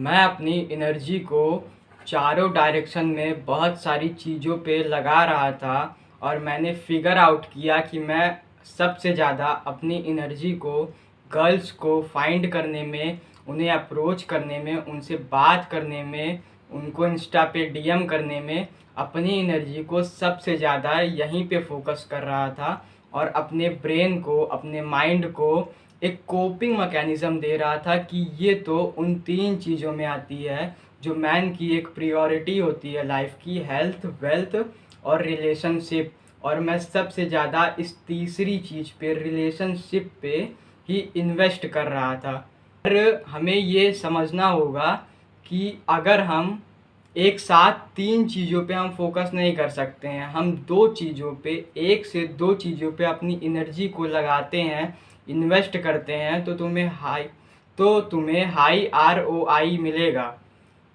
मैं अपनी एनर्जी को चारों डायरेक्शन में बहुत सारी चीज़ों पे लगा रहा था और मैंने फिगर आउट किया कि मैं सबसे ज़्यादा अपनी एनर्जी को गर्ल्स को फाइंड करने में, उन्हें अप्रोच करने में, उनसे बात करने में, उनको इंस्टा पे डीएम करने में अपनी एनर्जी को सबसे ज़्यादा यहीं पे फोकस कर रहा था और अपने ब्रेन को, अपने माइंड को एक कोपिंग मैकेनिज़्म दे रहा था कि ये तो उन 3 चीज़ों में आती है जो मैन की एक प्रायोरिटी होती है लाइफ की, हेल्थ, वेल्थ और रिलेशनशिप। और मैं सबसे ज़्यादा इस तीसरी चीज़ पे, रिलेशनशिप पे ही इन्वेस्ट कर रहा था। और हमें ये समझना होगा कि अगर हम एक साथ 3 चीज़ों पे हम फोकस नहीं कर सकते हैं, हम 2 चीज़ों पे, 1 से 2 चीज़ों पे अपनी एनर्जी को लगाते हैं, इन्वेस्ट करते हैं तो तुम्हें हाई आरओआई मिलेगा।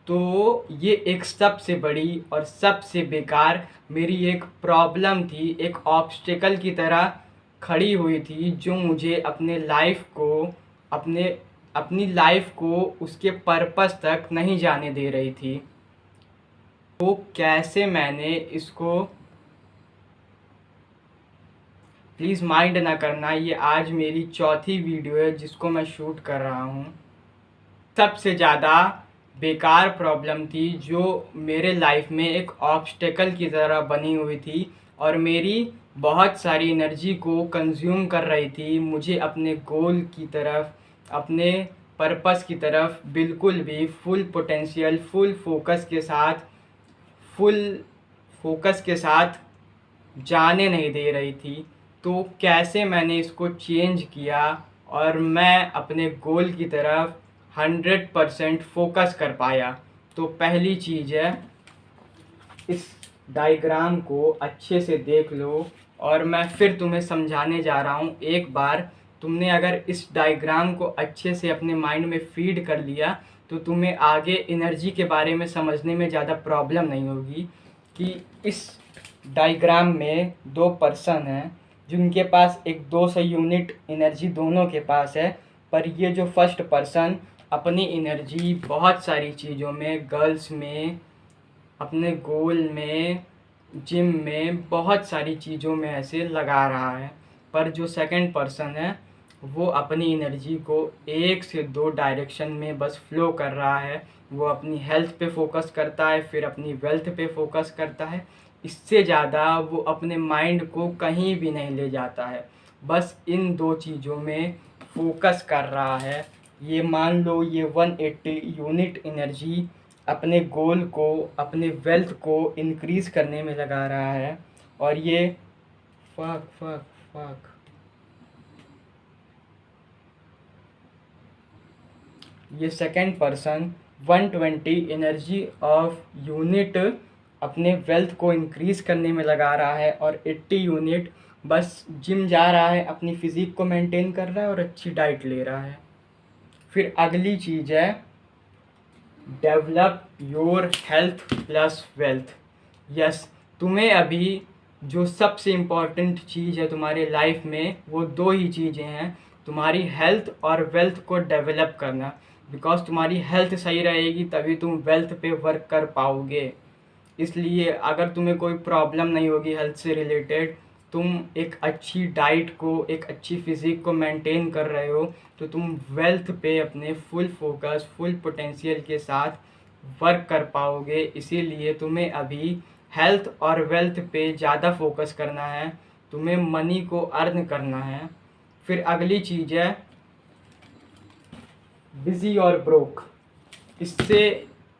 तो ये एक सबसे बड़ी और सबसे बेकार मेरी एक प्रॉब्लम थी, एक ऑब्स्टेकल की तरह खड़ी हुई थी जो मुझे अपनी लाइफ को उसके पर्पस तक नहीं जाने दे रही थी। तो कैसे मैंने इसको, प्लीज़ माइंड ना करना, ये आज मेरी चौथी वीडियो है जिसको मैं शूट कर रहा हूँ। सबसे ज़्यादा बेकार प्रॉब्लम थी जो मेरे लाइफ में एक ऑब्स्टेकल की तरह बनी हुई थी और मेरी बहुत सारी एनर्जी को कंज्यूम कर रही थी। मुझे अपने गोल की तरफ, अपने पर्पस की तरफ बिल्कुल भी फुल पोटेंशियल, फुल फोकस के साथ जाने नहीं दे रही थी। तो कैसे मैंने इसको चेंज किया और मैं अपने गोल की तरफ 100% फोकस कर पाया। तो पहली चीज़ है, इस डायग्राम को अच्छे से देख लो और मैं फिर तुम्हें समझाने जा रहा हूँ। एक बार तुमने अगर इस डायग्राम को अच्छे से अपने माइंड में फीड कर लिया तो तुम्हें आगे एनर्जी के बारे में समझने में ज़्यादा प्रॉब्लम नहीं होगी। कि इस डायग्राम में 2 पर्सन हैं जिनके पास एक 200 यूनिट एनर्जी दोनों के पास है। पर ये जो फर्स्ट पर्सन अपनी एनर्जी बहुत सारी चीज़ों में, गर्ल्स में, अपने गोल में, जिम में, बहुत सारी चीज़ों में ऐसे लगा रहा है। पर जो सेकंड पर्सन है वो अपनी एनर्जी को 1 से 2 डायरेक्शन में बस फ्लो कर रहा है। वो अपनी हेल्थ पे फोकस करता है, फिर अपनी वेल्थ पे फोकस करता है। इससे ज़्यादा वो अपने माइंड को कहीं भी नहीं ले जाता है, बस इन 2 चीज़ों में फोकस कर रहा है। ये मान लो ये 180 यूनिट एनर्जी अपने गोल को, अपने वेल्थ को इंक्रीज़ करने में लगा रहा है। और ये फक फक फक ये second person 120 energy of unit अपने वेल्थ को इंक्रीज़ करने में लगा रहा है और 80 यूनिट बस जिम जा रहा है, अपनी फिज़िक को मेंटेन कर रहा है और अच्छी डाइट ले रहा है। फिर अगली चीज़ है, develop your health plus wealth. Yes, तुम्हें अभी जो सबसे इम्पॉर्टेंट चीज़ है तुम्हारे लाइफ में वो 2 ही चीज़ें हैं, तुम्हारी हेल्थ और वेल्थ को डेवलप करना। बिकॉज तुम्हारी हेल्थ सही रहेगी तभी तुम वेल्थ पे वर्क कर पाओगे। इसलिए अगर तुम्हें कोई प्रॉब्लम नहीं होगी हेल्थ से रिलेटेड, तुम एक अच्छी डाइट को, एक अच्छी फिज़िक को मेंटेन कर रहे हो, तो तुम वेल्थ पे अपने फुल फोकस, फुल पोटेंशियल के साथ वर्क कर पाओगे। इसीलिए तुम्हें अभी हेल्थ और वेल्थ पे ज़्यादा फोकस करना है, तुम्हें मनी को अर्न करना है। फिर अगली चीज़ है बिज़ी और ब्रोक।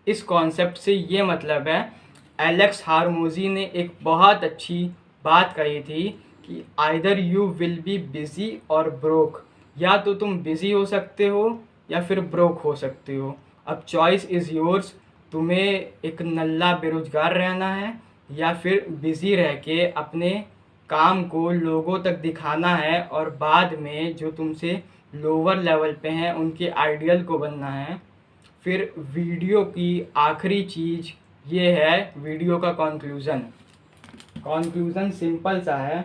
इस कॉन्सेप्ट से ये मतलब है, एलेक्स हारमोजी ने एक बहुत अच्छी बात कही थी कि either you will be busy और ब्रोक, या तो तुम बिज़ी हो सकते हो या फिर ब्रोक हो सकते हो। अब चॉइस इज़ योर्स, तुम्हें एक नल्ला बेरोजगार रहना है या फिर बिज़ी रह के अपने काम को लोगों तक दिखाना है और बाद में जो तुमसे लोअर लेवल पे हैं उनके आइडियल को बनना है। फिर वीडियो की आखिरी चीज़ ये है, वीडियो का कंक्लूज़न सिंपल सा है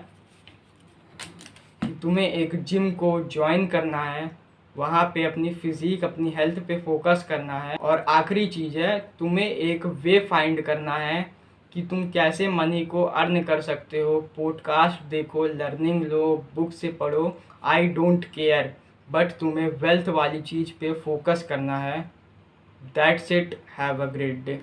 कि तुम्हें एक जिम को ज्वाइन करना है, वहाँ पे अपनी फिज़िक, अपनी हेल्थ पे फोकस करना है। और आखिरी चीज़ है, तुम्हें एक वे फाइंड करना है कि तुम कैसे मनी को अर्न कर सकते हो। पॉडकास्ट देखो, लर्निंग लो, बुक से पढ़ो, आई डोंट केयर, बट तुम्हें वेल्थ वाली चीज़ पे फोकस करना है। That's it, have a great day.